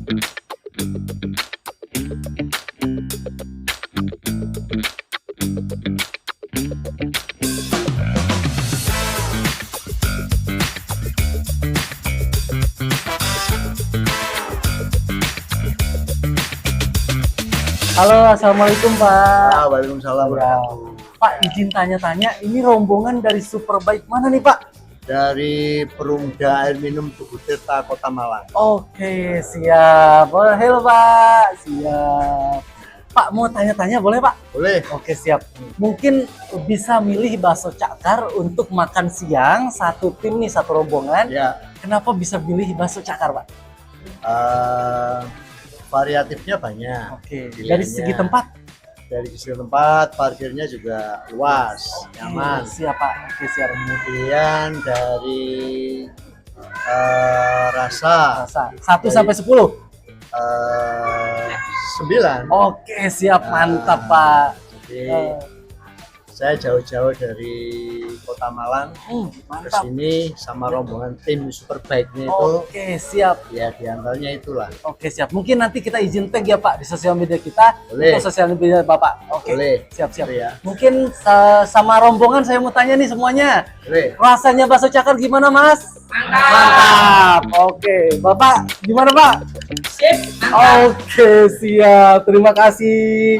Halo, assalamualaikum Pak. Waalaikumsalam. Ya. Pak, izin tanya-tanya, ini rombongan dari Superbike mana nih Pak? Dari Perumda Air Minum Tugu Tirta, Kota Malang. Oke, siap. Oh, halo Pak, siap. Pak, mau tanya-tanya boleh Pak? Boleh. Oke, siap. Mungkin bisa milih bakso cakar untuk makan siang, satu tim nih, satu rombongan. Ya, Kenapa bisa pilih bakso cakar Pak? variatifnya banyak. Oke, Pilihannya. dari segi tempat? Dari segi tempat, parkirnya juga luas, nyaman. Siap Pak, oke siap. Kemudian dari rasa, Rasa 1 sampai 10. 9. Oke, siap, mantap Pak. Jadi saya jauh-jauh dari Kota Malang ke Mantap. sini sama rombongan tim Superbike-nya itu. Oke, siap. Ya, diantaranya itulah. Oke, siap. Mungkin nanti kita izin tag ya Pak di sosial media kita. Boleh. Untuk sosial media Bapak. Oke. Boleh. Siap. Boleh ya. Mungkin sama rombongan saya mau tanya nih semuanya. Boleh. Rasanya bakso cakar gimana, Mas? Mantap. Oke, Bapak gimana, Pak? Sip. Oke, siap. Terima kasih.